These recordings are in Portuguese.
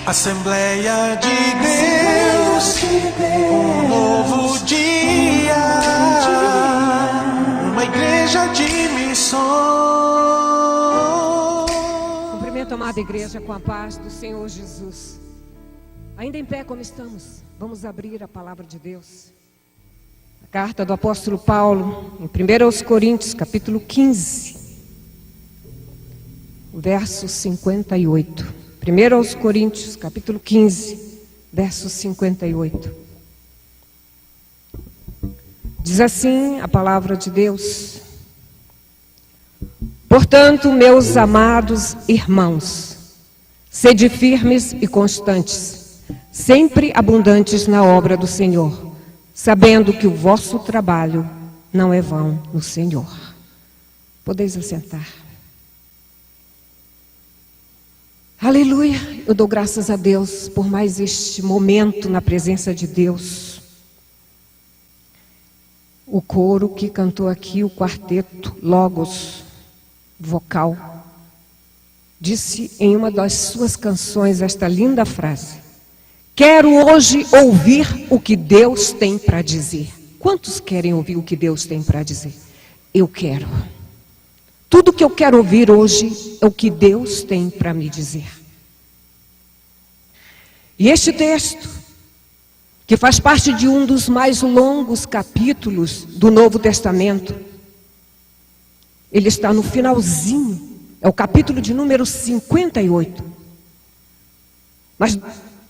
Assembleia de Deus, um novo dia, uma igreja de missões. Cumprimento a amada igreja com a paz do Senhor Jesus. Ainda em pé como estamos, vamos abrir a palavra de Deus. A carta do apóstolo Paulo, em 1 Coríntios, capítulo 15, verso 58. 1 Coríntios, capítulo 15, verso 58. Diz assim a palavra de Deus: portanto, meus amados irmãos, sede firmes e constantes, sempre abundantes na obra do Senhor, sabendo que o vosso trabalho não é vão no Senhor. Podeis assentar. Aleluia, eu dou graças a Deus por mais este momento na presença de Deus. O coro que cantou aqui, o quarteto Logos, vocal, disse em uma das suas canções esta linda frase: quero hoje ouvir o que Deus tem para dizer. Quantos querem ouvir o que Deus tem para dizer? Eu quero. Tudo que eu quero ouvir hoje é o que Deus tem para me dizer. E este texto, que faz parte de um dos mais longos capítulos do Novo Testamento, ele está no finalzinho, é o capítulo de número 58. Mas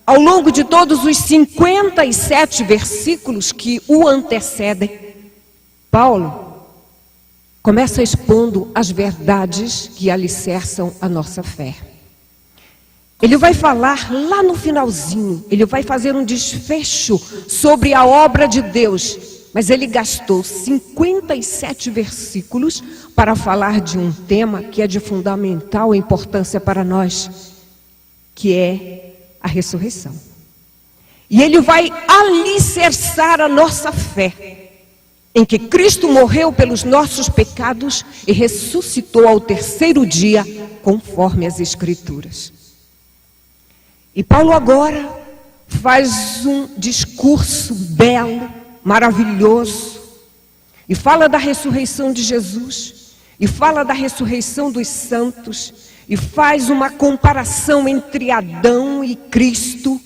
ao longo de todos os 57 versículos que o antecedem, Paulo começa expondo as verdades que alicerçam a nossa fé. Ele vai falar lá no finalzinho, ele vai fazer um desfecho sobre a obra de Deus, mas ele gastou 57 versículos para falar de um tema que é de fundamental importância para nós, que é a ressurreição. E ele vai alicerçar a nossa fé em que Cristo morreu pelos nossos pecados e ressuscitou ao terceiro dia, conforme as Escrituras. E Paulo agora faz um discurso belo, maravilhoso, e fala da ressurreição de Jesus, e fala da ressurreição dos santos, e faz uma comparação entre Adão e Cristo,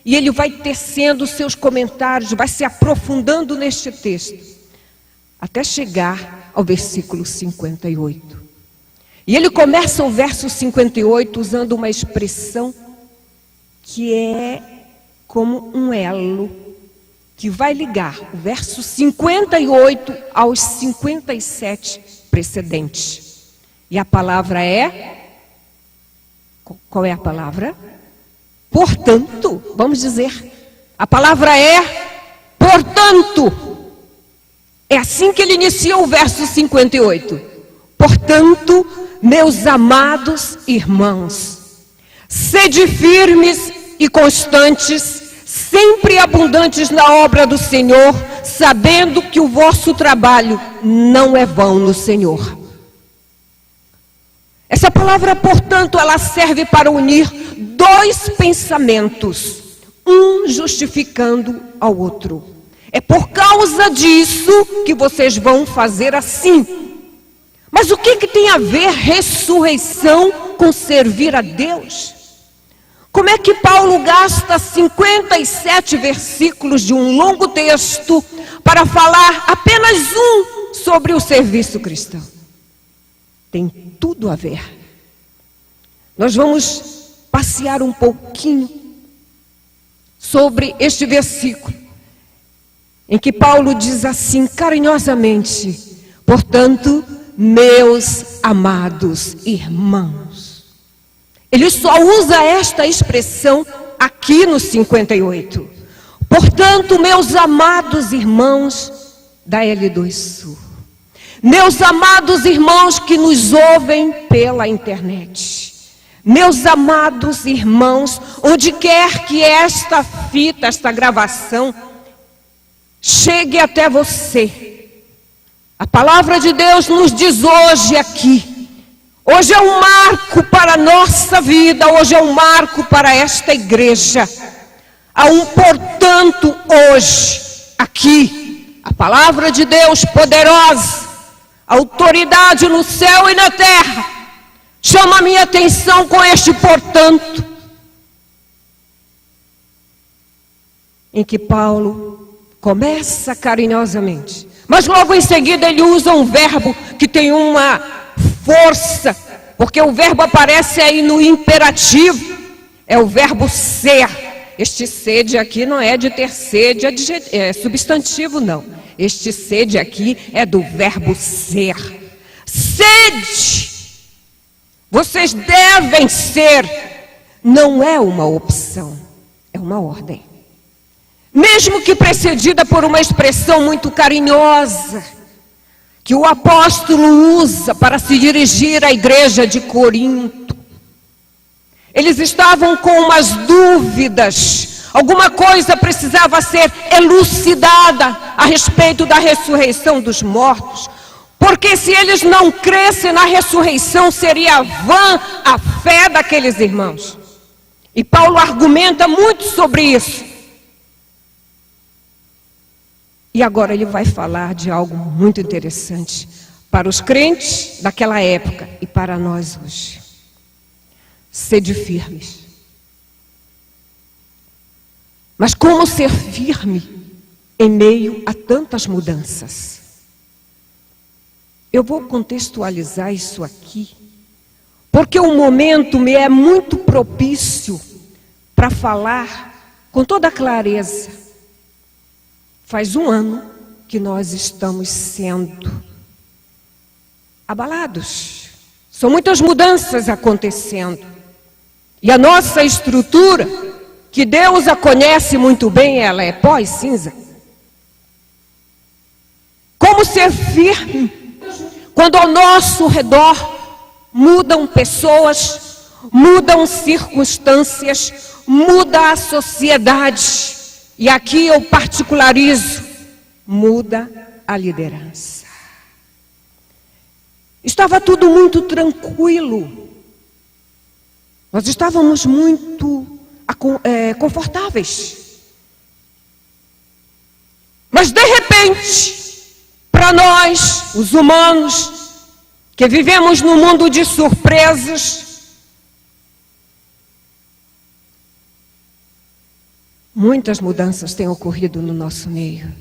e ele vai tecendo seus comentários, vai se aprofundando neste texto, até chegar ao versículo 58. E ele começa o verso 58 usando uma expressão que é como um elo que vai ligar o verso 58 aos 57 precedentes. E a palavra é... Qual é a palavra? Portanto, vamos dizer, a palavra é portanto. É assim que ele inicia o verso 58. Portanto, meus amados irmãos, sede firmes e constantes, sempre abundantes na obra do Senhor, sabendo que o vosso trabalho não é vão no Senhor. Essa palavra, portanto, ela serve para unir dois pensamentos, um justificando ao outro. É por causa disso que vocês vão fazer assim. Mas o que tem a ver ressurreição com servir a Deus? Como é que Paulo gasta 57 versículos de um longo texto para falar apenas um sobre o serviço cristão? Tem tudo a ver. Nós vamos passear um pouquinho sobre este versículo, em que Paulo diz assim carinhosamente: portanto, meus amados irmãos. Ele só usa esta expressão aqui no 58. Portanto, meus amados irmãos da L2 Sul, meus amados irmãos que nos ouvem pela internet, meus amados irmãos, onde quer que esta fita, esta gravação chegue até você, a palavra de Deus nos diz hoje aqui: Hoje é um marco para a nossa vida, hoje é um marco para esta igreja. Há um portanto hoje, aqui, a palavra de Deus poderosa, autoridade no céu e na terra, chama a minha atenção com este portanto, em que Paulo começa carinhosamente, mas logo em seguida ele usa um verbo que tem uma força, porque o verbo aparece aí no imperativo, é o verbo ser. Este sede aqui não é de ter sede, é substantivo não. Este sede aqui é do verbo ser. Sede! Vocês devem ser. Não é uma opção, é uma ordem. Mesmo que precedida por uma expressão muito carinhosa, que o apóstolo usa para se dirigir à igreja de Corinto. Eles estavam com umas dúvidas, alguma coisa precisava ser elucidada a respeito da ressurreição dos mortos, porque se eles não crescem na ressurreição, seria vã a fé daqueles irmãos. E Paulo argumenta muito sobre isso. E agora ele vai falar de algo muito interessante para os crentes daquela época e para nós hoje. Sede firmes. Mas como ser firme em meio a tantas mudanças? Eu vou contextualizar isso aqui, porque o momento me é muito propício para falar com toda clareza. Faz um ano que nós estamos sendo abalados. São muitas mudanças acontecendo. E a nossa estrutura, que Deus a conhece muito bem, ela é pó e cinza. Como ser firme quando ao nosso redor mudam pessoas, mudam circunstâncias, muda a sociedade. E aqui eu particularizo, muda a liderança. Estava tudo muito tranquilo. Nós estávamos muito confortáveis. Mas de repente, para nós, os humanos, que vivemos num mundo de surpresas, muitas mudanças têm ocorrido no nosso meio.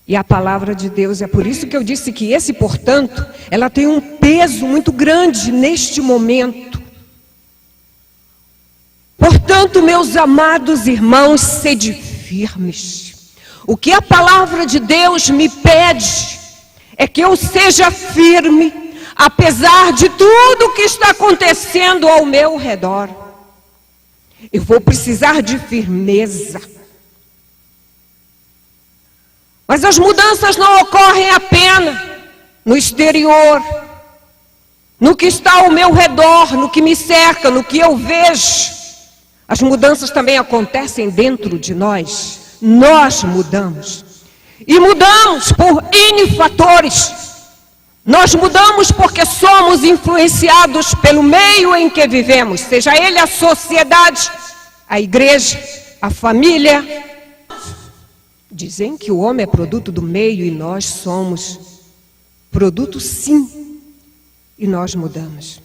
E a palavra de Deus, é por isso que eu disse que esse, portanto, ela tem um peso muito grande neste momento. Portanto, meus amados irmãos, sede firmes. O que a palavra de Deus me pede é que eu seja firme, apesar de tudo que está acontecendo ao meu redor. Eu vou precisar de firmeza. Mas as mudanças não ocorrem apenas no exterior, no que está ao meu redor, no que me cerca, no que eu vejo. As mudanças também acontecem dentro de nós. Nós mudamos. E mudamos por N fatores. Nós mudamos porque somos influenciados pelo meio em que vivemos, seja ele a sociedade, a igreja, a família. Dizem que o homem é produto do meio e nós somos produto, sim, e nós mudamos.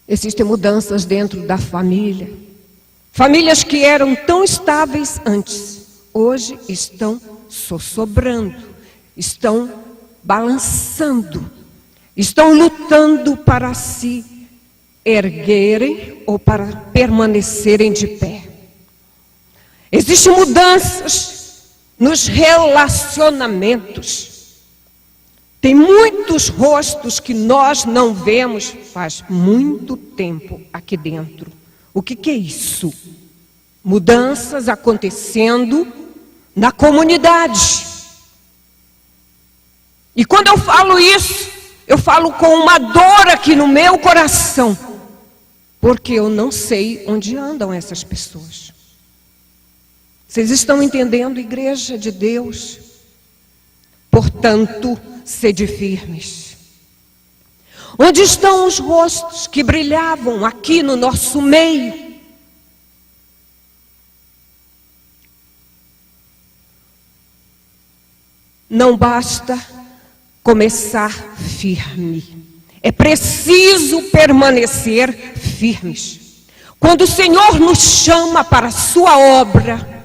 Existem mudanças dentro da família. Famílias que eram tão estáveis antes, hoje estão sossobrando, estão balançando, estão lutando para se erguerem ou para permanecerem de pé. Existem mudanças nos relacionamentos. Tem muitos rostos que nós não vemos faz muito tempo aqui dentro. O que é isso? Mudanças acontecendo na comunidade. E quando eu falo isso, eu falo com uma dor aqui no meu coração, porque eu não sei onde andam essas pessoas. Vocês estão entendendo, igreja de Deus? Portanto, sede firmes. Onde estão os rostos que brilhavam aqui no nosso meio? Não basta começar firme. É preciso permanecer firmes. Quando o Senhor nos chama para a sua obra,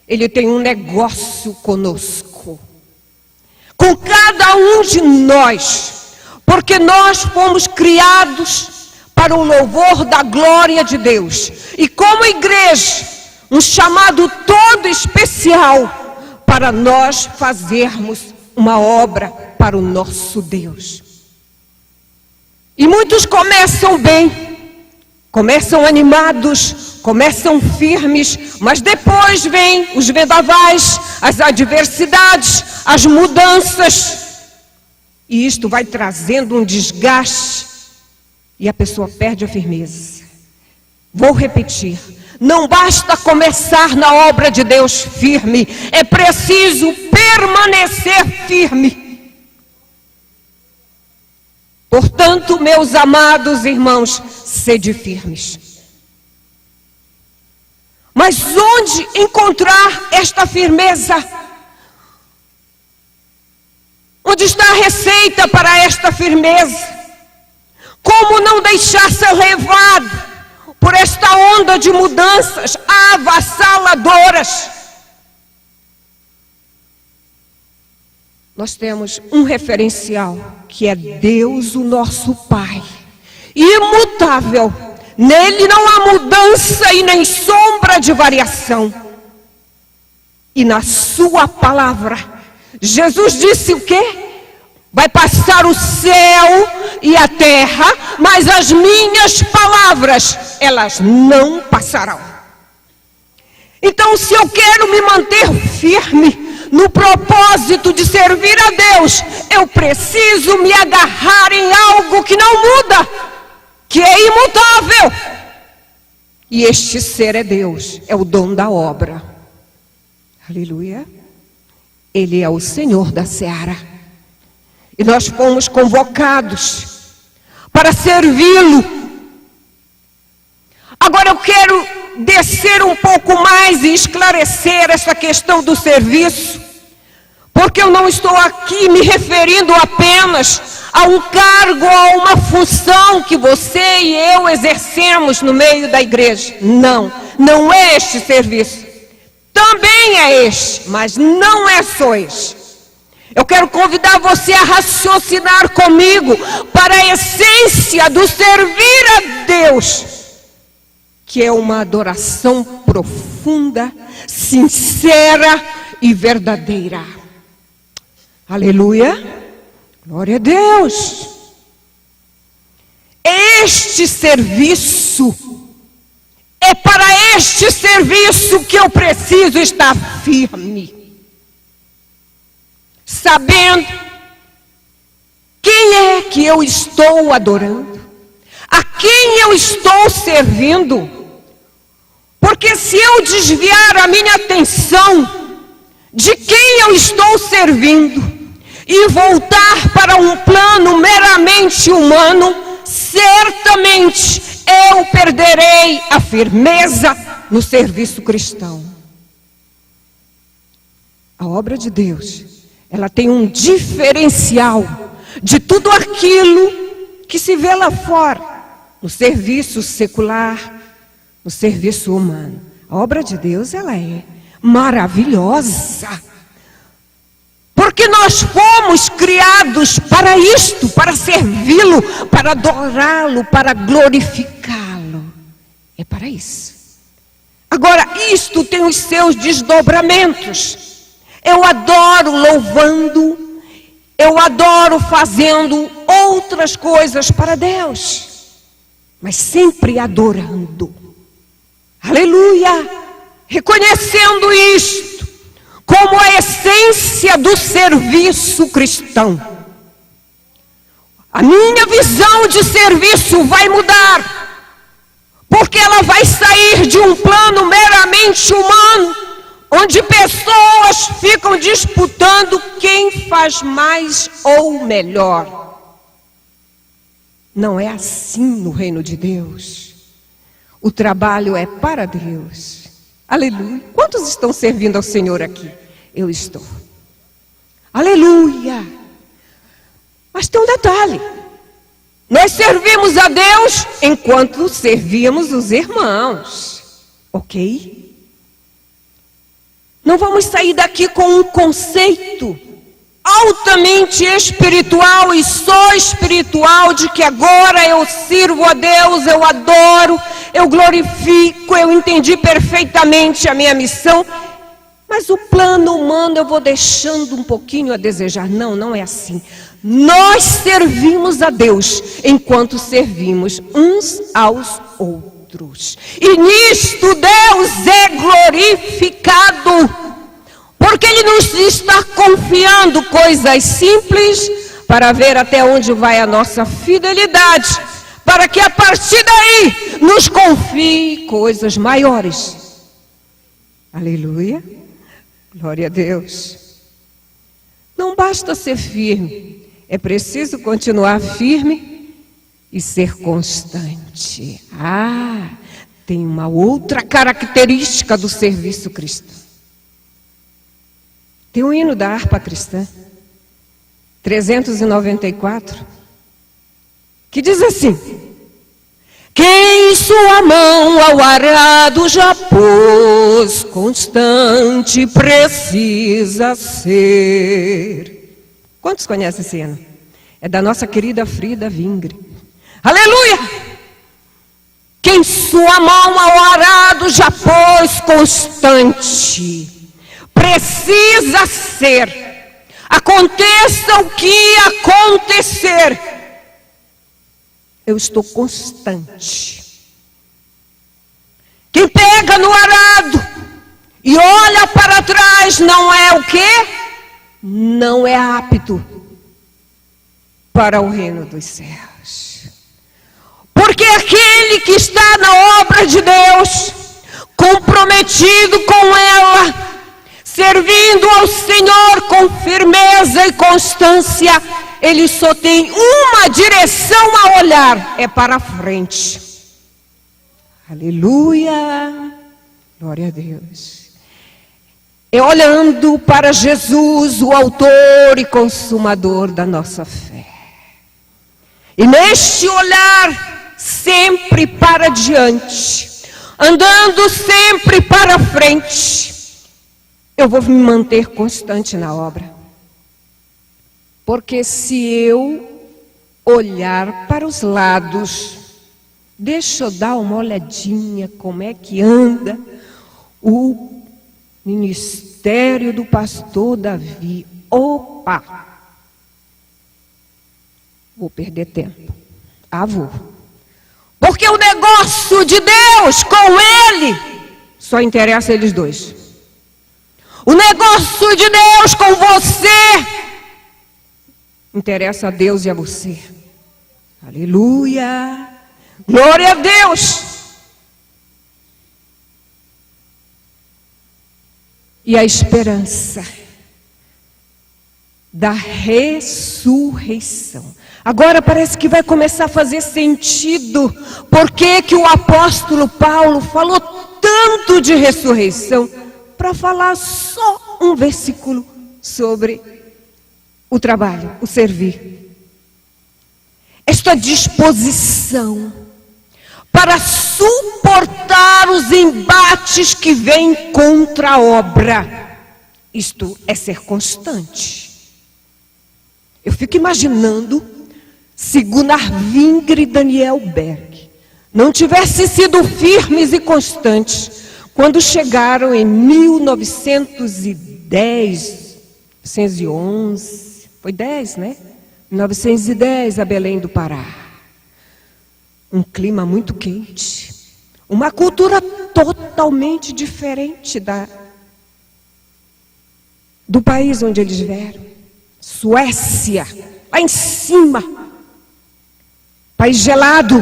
Ele tem um negócio conosco. Com cada um de nós. Porque nós fomos criados para o louvor da glória de Deus. E como igreja, um chamado todo especial para nós fazermos uma obra para o nosso Deus. E muitos começam bem, começam animados, começam firmes, mas depois vêm os vendavais, as adversidades, as mudanças. E isto vai trazendo um desgaste e a pessoa perde a firmeza. Vou repetir, não basta começar na obra de Deus firme, é preciso permanecer firme. Portanto, meus amados irmãos, sede firmes. Mas onde encontrar esta firmeza? Onde está a receita para esta firmeza? Como não deixar ser levado por esta onda de mudanças avassaladoras? Nós temos um referencial, que é Deus, o nosso Pai, imutável. Nele não há mudança e nem sombra de variação. E na sua palavra, Jesus disse o quê? Vai passar o céu e a terra, mas as minhas palavras, elas não passarão. Então, se eu quero me manter firme no propósito de servir a Deus, eu preciso me agarrar em algo que não muda, que é imutável. E este ser é Deus, é o dono da obra. Aleluia. Ele é o Senhor da seara. E nós fomos convocados para servi-lo. Agora eu quero descer um pouco mais e esclarecer essa questão do serviço, porque eu não estou aqui me referindo apenas a um cargo, a uma função que você e eu exercemos no meio da igreja. Não, não é este serviço. Também é este, mas não é só este. Eu quero convidar você a raciocinar comigo para a essência do servir a Deus, que é uma adoração profunda, sincera e verdadeira. Aleluia. Glória a Deus. Este serviço, é para este serviço que eu preciso estar firme. Sabendo quem é que eu estou adorando, a quem eu estou servindo. Porque se eu desviar a minha atenção de quem eu estou servindo e voltar para um plano meramente humano, certamente eu perderei a firmeza no serviço cristão. A obra de Deus, ela tem um diferencial de tudo aquilo que se vê lá fora, no serviço secular, no serviço humano. A obra de Deus, ela é maravilhosa. Porque nós fomos criados para isto, para servi-lo, para adorá-lo, para glorificá-lo. É para isso. Agora, isto tem os seus desdobramentos. Eu adoro louvando, eu adoro fazendo outras coisas para Deus, mas sempre adorando. Aleluia! Reconhecendo isto como a essência do serviço cristão. A minha visão de serviço vai mudar, porque ela vai sair de um plano meramente humano, onde pessoas ficam disputando quem faz mais ou melhor. Não é assim no reino de Deus. O trabalho é para Deus. Aleluia. Quantos estão servindo ao Senhor aqui? Eu estou. Aleluia. Mas tem um detalhe. Nós servimos a Deus enquanto servimos os irmãos. Ok? Não vamos sair daqui com um conceito altamente espiritual e só espiritual de que agora eu sirvo a Deus, eu adoro, eu glorifico, eu entendi perfeitamente a minha missão, mas o plano humano eu vou deixando um pouquinho a desejar. Não, não é assim. Nós servimos a Deus enquanto servimos uns aos outros. E nisto Deus é glorificado. Porque Ele nos está confiando coisas simples para ver até onde vai a nossa fidelidade. Para que a partir daí nos confie coisas maiores. Aleluia. Glória a Deus. Não basta ser firme. É preciso continuar firme e ser constante. Tem uma outra característica do serviço cristão. Tem um hino da harpa cristã, 394, que diz assim: quem sua mão ao arado já pôs, constante precisa ser. Quantos conhecem esse hino? É da nossa querida Frida Vingre. Aleluia! Quem sua mão ao arado já pôs, constante precisa ser. Aconteça o que acontecer, eu estou constante. Quem pega no arado e olha para trás não é o quê? Não é apto para o reino dos céus. Porque aquele que está na obra de Deus, comprometido com ela, servindo ao Senhor com firmeza e constância, ele só tem uma direção a olhar, é para a frente. Aleluia, glória a Deus. É olhando para Jesus, o autor e consumador da nossa fé. E neste olhar sempre para diante, andando sempre para frente, eu vou me manter constante na obra. Porque se eu olhar para os lados, deixa eu dar uma olhadinha como é que anda o ministério do pastor Davi. Opa! Vou perder tempo. Vou. Porque o negócio de Deus com ele só interessa a eles dois. O negócio de Deus com você interessa a Deus e a você. Aleluia. Glória a Deus. E a esperança da ressurreição. Agora parece que vai começar a fazer sentido. Por que o apóstolo Paulo falou tanto de ressurreição? Para falar só um versículo sobre o trabalho, o servir. Esta disposição para suportar os embates que vêm contra a obra. Isto é ser constante. Eu fico imaginando se Gunnar Vingre e Daniel Berg não tivessem sido firmes e constantes quando chegaram em 1910, 1911, foi 10, né? 1910 a Belém do Pará. Um clima muito quente, uma cultura totalmente diferente do país onde eles vieram. Suécia, lá em cima, país gelado.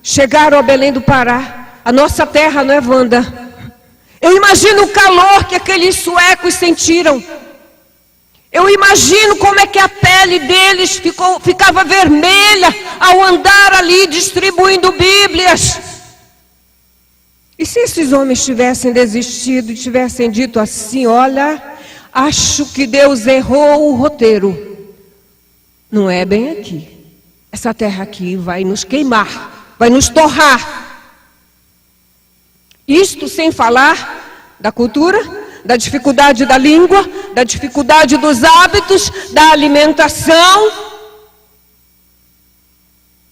Chegaram a Belém do Pará, a nossa terra, não é, Wanda? Eu imagino o calor que aqueles suecos sentiram. Eu imagino como é que a pele deles ficava vermelha ao andar ali distribuindo Bíblias. E se esses homens tivessem desistido e tivessem dito assim: olha, acho que Deus errou o roteiro. Não é bem aqui. Essa terra aqui vai nos queimar, vai nos torrar. Isto sem falar da cultura, da dificuldade da língua, da dificuldade dos hábitos, da alimentação.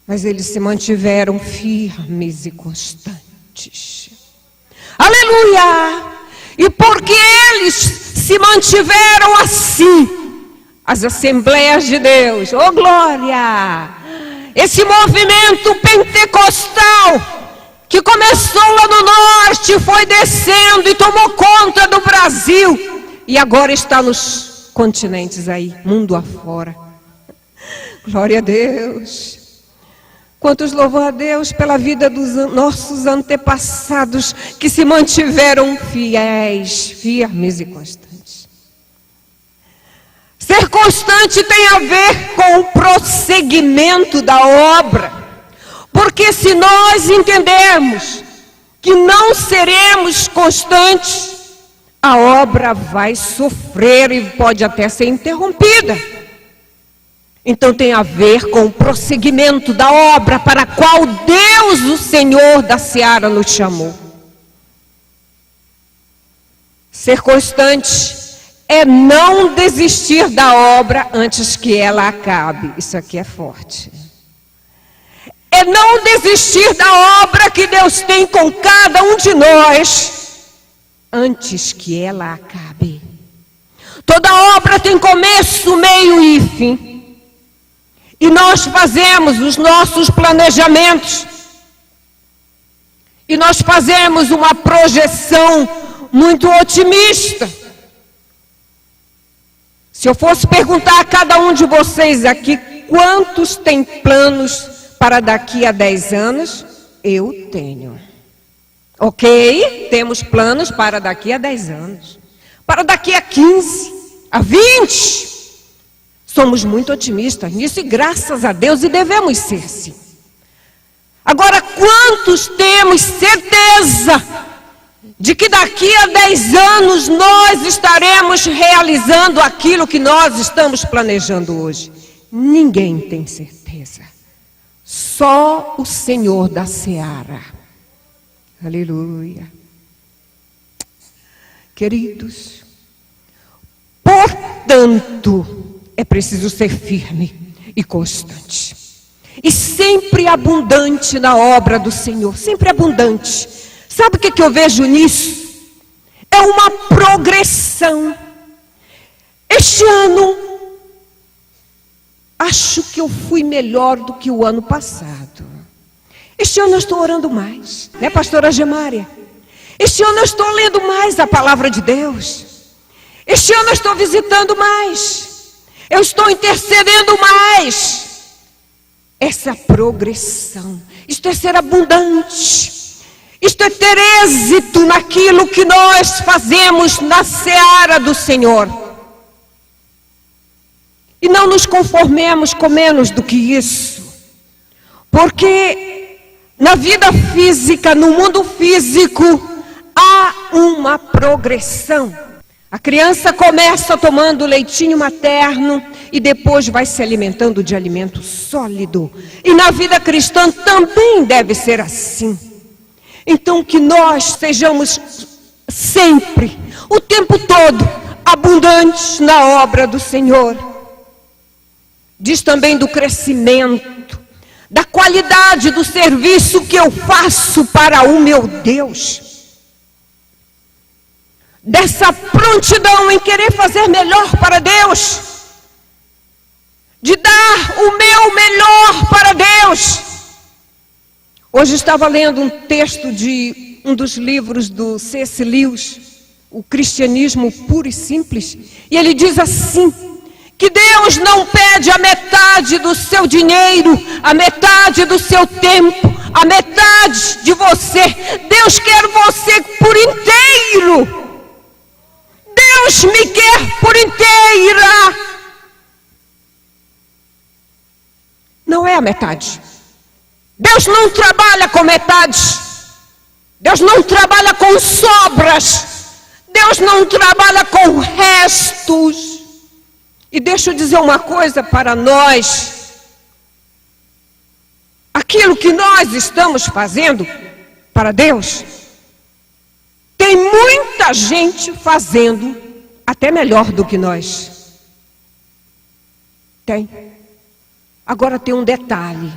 Mas eles se mantiveram firmes e constantes. Aleluia! E porque eles se mantiveram assim, as Assembleias de Deus, oh glória! Esse movimento pentecostal que começou lá no norte, foi descendo e tomou conta do Brasil. E agora está nos continentes aí, mundo afora. Glória a Deus. Quantos louvam a Deus pela vida dos nossos antepassados que se mantiveram fiéis, firmes e constantes. Ser constante tem a ver com o prosseguimento da obra. Porque se nós entendermos que não seremos constantes, a obra vai sofrer e pode até ser interrompida. Então tem a ver com o prosseguimento da obra para a qual Deus, o Senhor da Seara, nos chamou. Ser constante é não desistir da obra antes que ela acabe. Isso aqui é forte. É não desistir da obra que Deus tem com cada um de nós, antes que ela acabe. Toda obra tem começo, meio e fim. E nós fazemos os nossos planejamentos. E nós fazemos uma projeção muito otimista. Se eu fosse perguntar a cada um de vocês aqui, quantos têm planos para daqui a 10 anos, eu tenho. Ok? Temos planos para daqui a 10 anos. Para daqui a 15, a 20. Somos muito otimistas nisso e graças a Deus, e devemos ser sim. Agora, quantos temos certeza de que daqui a 10 anos nós estaremos realizando aquilo que nós estamos planejando hoje? Ninguém tem certeza. Só o Senhor da Seara. Aleluia. Queridos, portanto, é preciso ser firme e constante. E sempre abundante na obra do Senhor. Sempre abundante. Sabe o que eu vejo nisso? É uma progressão. Este ano, acho que eu fui melhor do que o ano passado. Este ano eu estou orando mais, né, pastora Gemária? Este ano eu estou lendo mais a palavra de Deus. Este ano eu estou visitando mais. Eu estou intercedendo mais. Essa progressão, isto é ser abundante. Isto é ter êxito naquilo que nós fazemos na seara do Senhor. E não nos conformemos com menos do que isso. Porque na vida física, no mundo físico, há uma progressão. A criança começa tomando leitinho materno e depois vai se alimentando de alimento sólido. E na vida cristã também deve ser assim. Então que nós sejamos sempre, o tempo todo, abundantes na obra do Senhor. Diz também do crescimento, da qualidade do serviço que eu faço para o meu Deus. Dessa prontidão em querer fazer melhor para Deus. De dar o meu melhor para Deus. Hoje estava lendo um texto de um dos livros do C.S. Lewis, O Cristianismo Puro e Simples. E ele diz assim, que Deus não pede a metade do seu dinheiro, a metade do seu tempo, a metade de você. Deus quer você por inteiro. Deus me quer por inteira. Não é a metade. Deus não trabalha com metade. Deus não trabalha com sobras. Deus não trabalha com restos. E deixa eu dizer uma coisa para nós. Aquilo que nós estamos fazendo para Deus, tem muita gente fazendo até melhor do que nós. Tem. Agora tem um detalhe.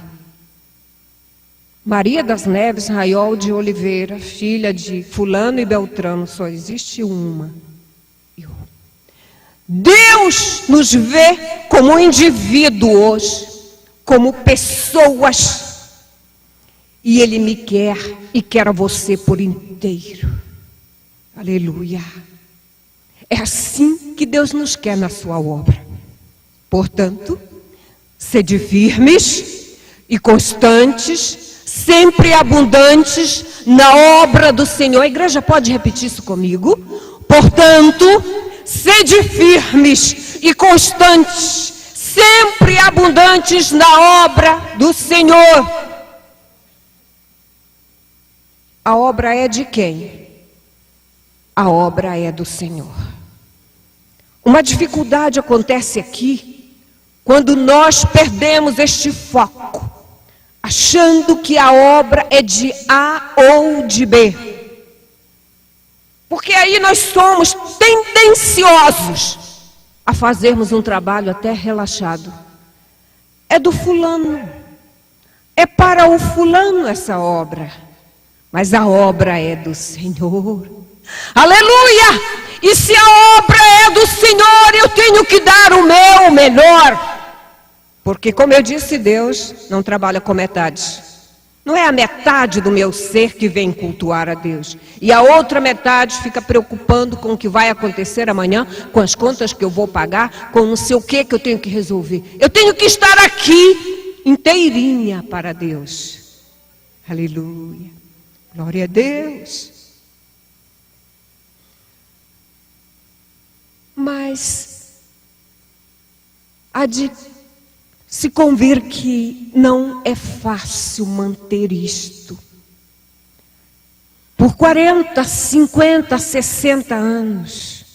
Maria das Neves Raiol de Oliveira, filha de fulano e beltrano, só existe uma. Deus nos vê como indivíduos, como pessoas. E Ele me quer e quer a você por inteiro. Aleluia. É assim que Deus nos quer na sua obra. Portanto, sede firmes e constantes, sempre abundantes na obra do Senhor. A igreja pode repetir isso comigo? Portanto, sede firmes e constantes, sempre abundantes na obra do Senhor. A obra é de quem? A obra é do Senhor. Uma dificuldade acontece aqui quando nós perdemos este foco, achando que a obra é de A ou de B. Porque aí nós somos tendenciosos a fazermos um trabalho até relaxado. É do fulano. É para o fulano essa obra. Mas a obra é do Senhor. Aleluia! E se a obra é do Senhor, eu tenho que dar o meu melhor. Porque, como eu disse, Deus não trabalha com metade. Não é a metade do meu ser que vem cultuar a Deus. E a outra metade fica preocupando com o que vai acontecer amanhã, com as contas que eu vou pagar, com não sei o que eu tenho que resolver. Eu tenho que estar aqui inteirinha para Deus. Aleluia. Glória a Deus. Mas há de se convir que não é fácil manter isto. Por 40, 50, 60 anos.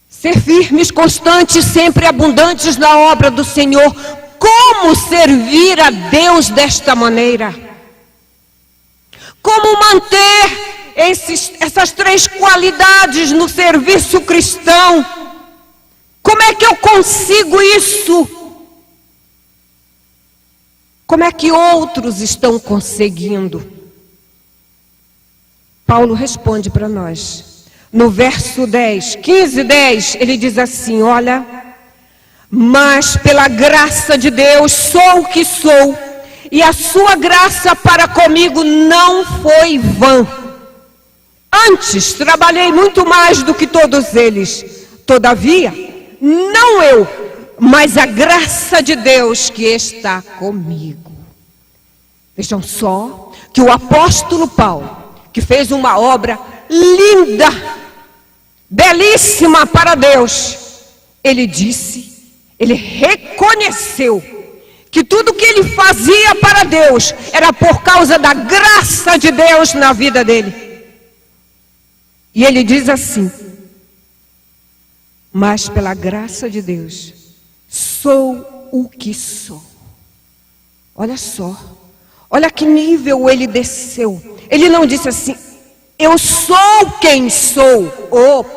Ser firmes, constantes, sempre abundantes na obra do Senhor. Como servir a Deus desta maneira? Como manter essas três qualidades no serviço cristão? Como é que eu consigo isso? Como é que outros estão conseguindo? Paulo responde para nós. No verso 10, 15 e 10, ele diz assim, olha, mas pela graça de Deus sou o que sou, e a sua graça para comigo não foi vã. Antes trabalhei muito mais do que todos eles. Todavia, não eu, mas a graça de Deus que está comigo. Vejam só que o apóstolo Paulo, que fez uma obra linda, belíssima para Deus, ele disse, ele reconheceu que tudo que ele fazia para Deus era por causa da graça de Deus na vida dele. E ele diz assim, mas pela graça de Deus, sou o que sou. Olha só, olha que nível ele desceu. Ele não disse assim, eu sou quem sou,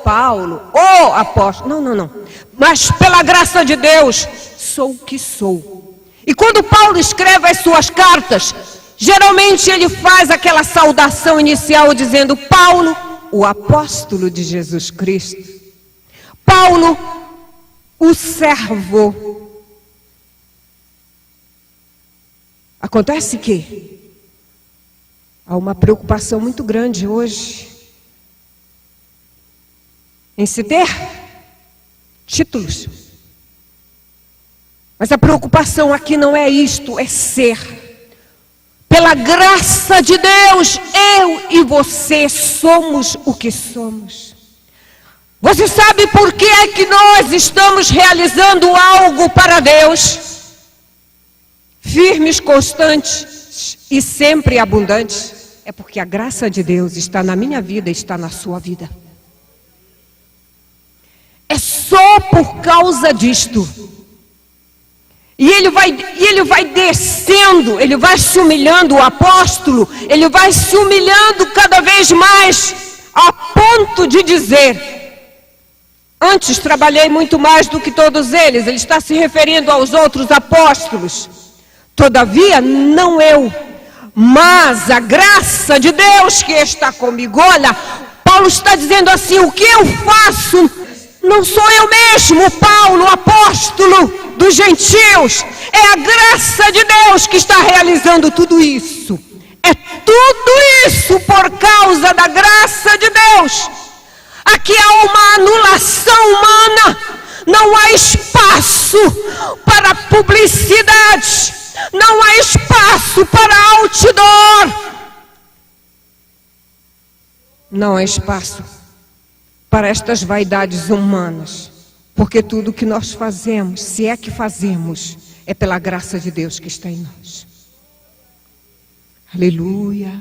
Paulo, apóstolo. Não. Mas pela graça de Deus, sou o que sou. E quando Paulo escreve as suas cartas, geralmente ele faz aquela saudação inicial dizendo, Paulo, o apóstolo de Jesus Cristo. Paulo, o servo. Acontece que há uma preocupação muito grande hoje em se ter títulos. Mas a preocupação aqui não é isto, é ser. Pela graça de Deus, eu e você somos o que somos. Você sabe por que é que nós estamos realizando algo para Deus? Firmes, constantes e sempre abundantes. É porque a graça de Deus está na minha vida e está na sua vida. É só por causa disto. E ele vai descendo, ele vai se humilhando, o apóstolo, ele vai se humilhando cada vez mais, a ponto de dizer: antes trabalhei muito mais do que todos eles. Ele está se referindo aos outros apóstolos. Todavia, não eu, mas a graça de Deus que está comigo. Olha, Paulo está dizendo assim: o que eu faço, não sou eu mesmo, Paulo, apóstolo dos gentios. É a graça de Deus que está realizando tudo isso. É tudo isso por causa da graça de Deus. Aqui há uma anulação humana. Não há espaço para publicidade. Não há espaço para outdoor. Não há espaço para estas vaidades humanas. Porque tudo que nós fazemos, se é que fazemos, é pela graça de Deus que está em nós. Aleluia.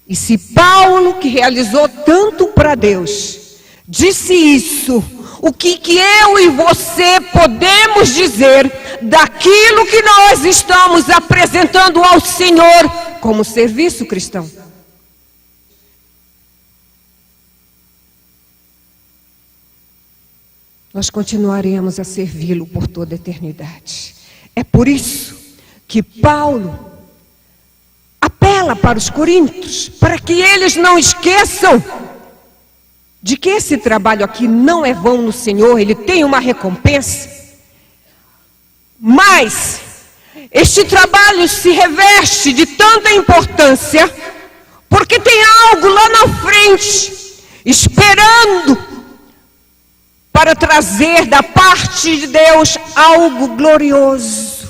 E se Paulo, que realizou tanto para Deus, disse isso, o que eu e você podemos dizer daquilo que nós estamos apresentando ao Senhor como serviço cristão? Nós continuaremos a servi-lo por toda a eternidade. É por isso que Paulo apela para os coríntios, para que eles não esqueçam de que esse trabalho aqui não é vão no Senhor, ele tem uma recompensa. Mas este trabalho se reveste de tanta importância, porque tem algo lá na frente, esperando para trazer da parte de Deus algo glorioso,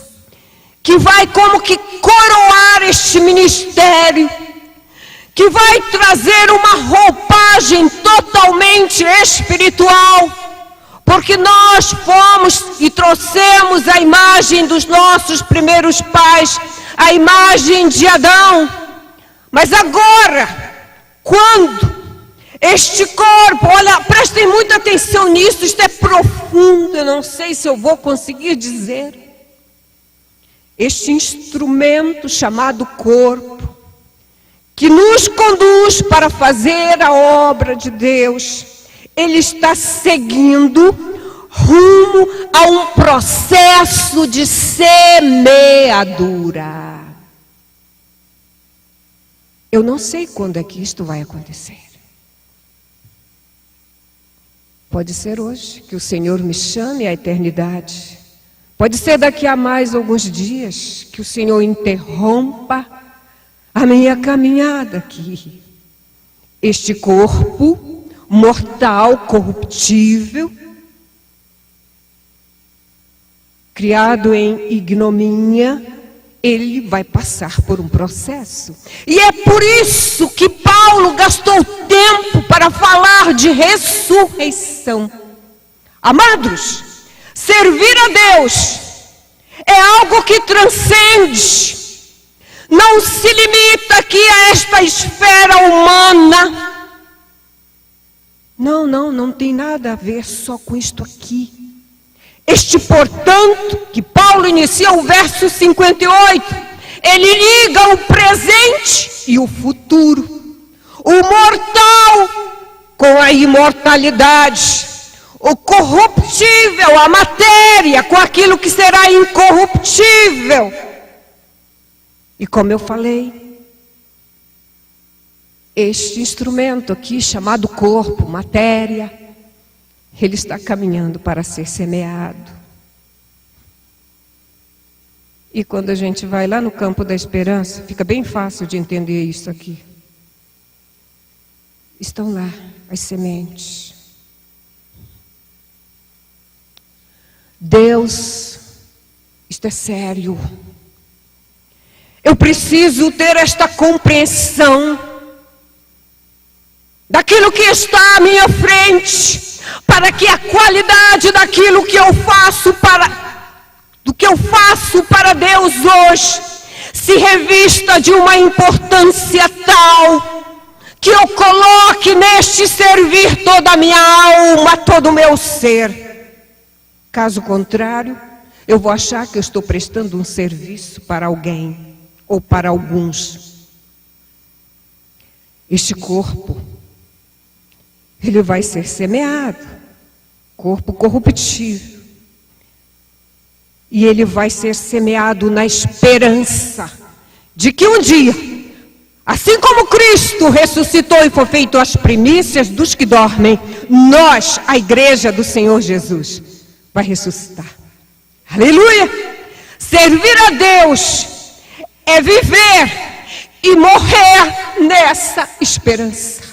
que vai como que coroar este ministério, que vai trazer uma roupagem totalmente espiritual, porque nós fomos e trouxemos a imagem dos nossos primeiros pais, a imagem de Adão. Mas agora, quando este corpo, olha, prestem muita atenção nisso, isto é profundo, eu não sei se eu vou conseguir dizer. Este instrumento chamado corpo, que nos conduz para fazer a obra de Deus, ele está seguindo rumo a um processo de semeadura. Eu não sei quando é que isto vai acontecer. Pode ser hoje, que o Senhor me chame à eternidade. Pode ser daqui a mais alguns dias, que o Senhor interrompa a minha caminhada aqui. Este corpo mortal, corruptível, criado em ignomínia, ele vai passar por um processo. E é por isso que Paulo gastou tempo para falar de ressurreição. Amados, servir a Deus é algo que transcende. Não se limita aqui a esta esfera humana. Não tem nada a ver só com isto aqui. Este, portanto, que Paulo inicia o verso 58, ele liga o presente e o futuro, o mortal com a imortalidade, o corruptível, a matéria, com aquilo que será incorruptível. E como eu falei, este instrumento aqui chamado corpo, matéria, ele está caminhando para ser semeado. E quando a gente vai lá no campo da esperança, fica bem fácil de entender isso aqui. Estão lá as sementes. Deus, isto é sério. Eu preciso ter esta compreensão daquilo que está à minha frente, para que a qualidade daquilo que eu faço para Deus hoje se revista de uma importância tal que eu coloque neste servir toda a minha alma, todo o meu ser. Caso contrário, eu vou achar que eu estou prestando um serviço para alguém ou para alguns. Este corpo, ele vai ser semeado, corpo corruptível. E ele vai ser semeado na esperança de que um dia, assim como Cristo ressuscitou e foi feito as primícias dos que dormem, nós, a igreja do Senhor Jesus, vai ressuscitar. Aleluia! Servir a Deus é viver e morrer nessa esperança.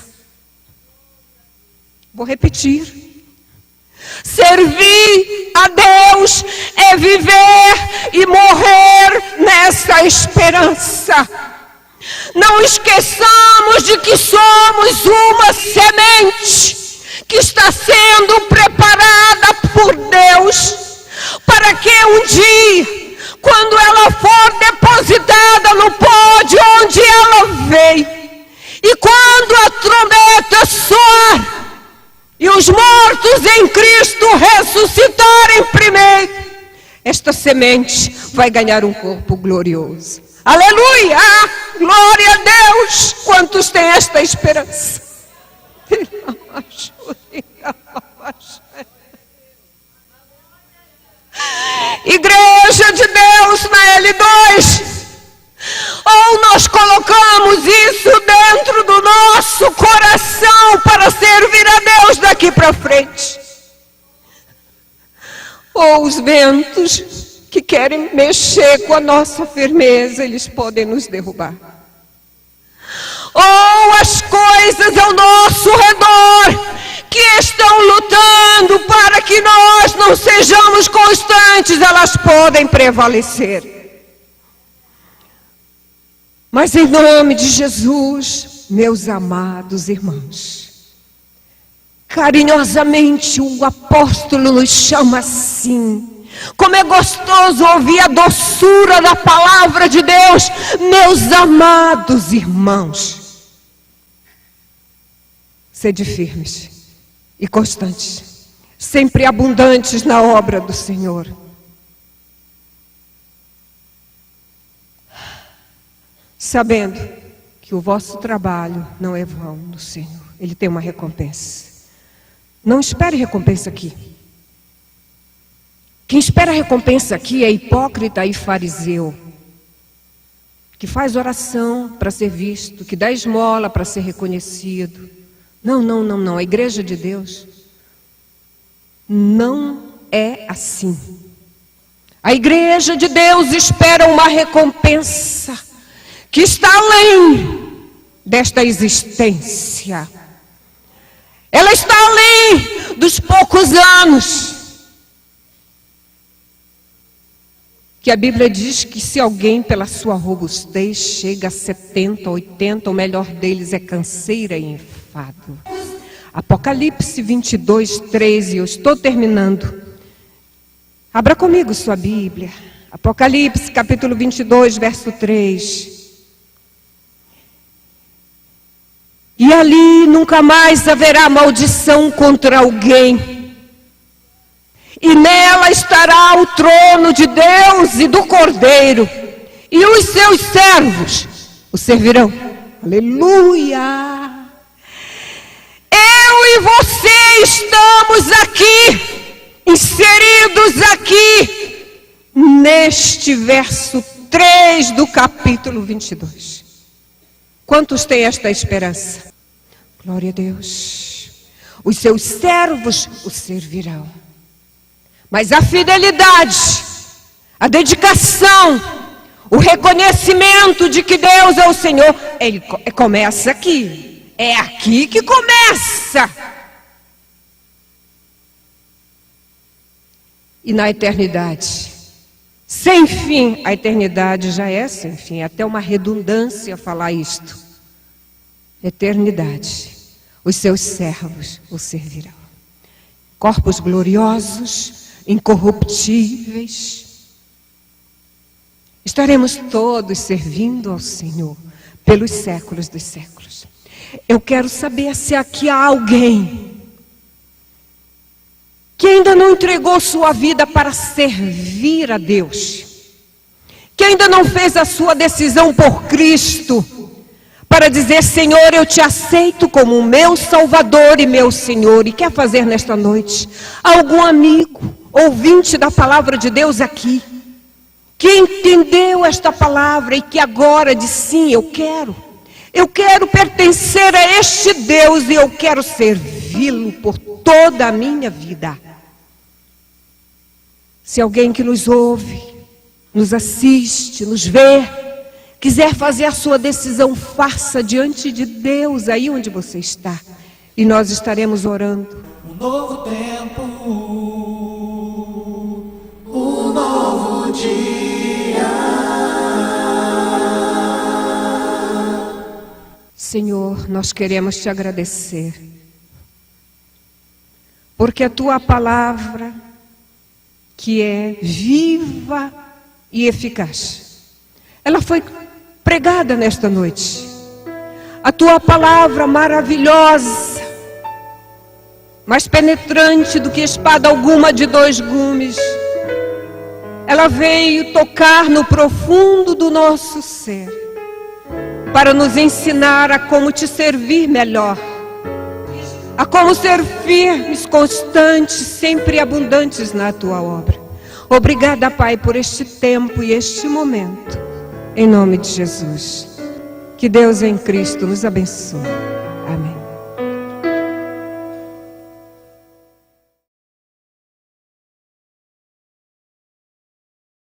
Vou repetir. Servir a Deus é viver e morrer nessa esperança. Não esqueçamos de que somos uma semente que está sendo preparada por Deus para que um dia, quando ela for depositada no pó de onde ela veio, e quando a trombeta soar e os mortos em Cristo ressuscitarem primeiro, esta semente vai ganhar um corpo glorioso. Aleluia! Glória a Deus! Quantos têm esta esperança? Igreja de Deus na L2, ou nós colocamos isso dentro do nosso coração para servir a Deus daqui para frente, ou os ventos que querem mexer com a nossa firmeza, eles podem nos derrubar, ou as coisas ao nosso redor que estão lutando para que nós não sejamos constantes, elas podem prevalecer. Mas em nome de Jesus, meus amados irmãos, carinhosamente o apóstolo nos chama assim. Como é gostoso ouvir a doçura da palavra de Deus, meus amados irmãos. Sede firmes e constantes, sempre abundantes na obra do Senhor. Sabendo que o vosso trabalho não é vão no Senhor, Ele tem uma recompensa. Não espere recompensa aqui. Quem espera recompensa aqui é hipócrita e fariseu, que faz oração para ser visto, que dá esmola para ser reconhecido. Não. A igreja de Deus não é assim. A igreja de Deus espera uma recompensa que está além desta existência. Ela está além dos poucos anos. Que a Bíblia diz que se alguém pela sua robustez chega a 70, 80, o melhor deles é canseira e enfado. Apocalipse 22, 13, eu estou terminando. Abra comigo sua Bíblia. Apocalipse capítulo 22, verso 3. E ali nunca mais haverá maldição contra alguém. E nela estará o trono de Deus e do Cordeiro. E os seus servos o servirão. Aleluia! Eu e você estamos aqui, inseridos aqui, neste verso 3 do capítulo 22. Quantos têm esta esperança? Glória a Deus. Os seus servos o servirão. Mas a fidelidade, a dedicação, o reconhecimento de que Deus é o Senhor, ele começa aqui. É aqui que começa. E na eternidade, sem fim, a eternidade já é sem fim. É até uma redundância falar isto. Eternidade. os seus servos o servirão. Corpos gloriosos, incorruptíveis. Estaremos todos servindo ao Senhor pelos séculos dos séculos. Eu quero saber se aqui há alguém que ainda não entregou sua vida para servir a Deus, que ainda não fez a sua decisão por Cristo, para dizer: Senhor, eu te aceito como meu Salvador e meu Senhor. E quer fazer nesta noite? Algum amigo, ouvinte da palavra de Deus aqui, que entendeu esta palavra e que agora diz: sim, eu quero pertencer a este Deus e eu quero servi-lo por toda a minha vida. Se alguém que nos ouve, nos assiste, nos vê, quiser fazer a sua decisão, faça diante de Deus, aí onde você está. E nós estaremos orando. Um novo tempo, um novo dia. Senhor, nós queremos te agradecer, porque a tua palavra, que é viva e eficaz, ela foi pregada nesta noite. A tua palavra maravilhosa, mais penetrante do que espada alguma de 2 gumes, ela veio tocar no profundo do nosso ser, para nos ensinar a como te servir melhor, a como ser firmes, constantes, sempre abundantes na tua obra. Obrigada, Pai, por este tempo e este momento. Em nome de Jesus. Que Deus em Cristo nos abençoe. Amém.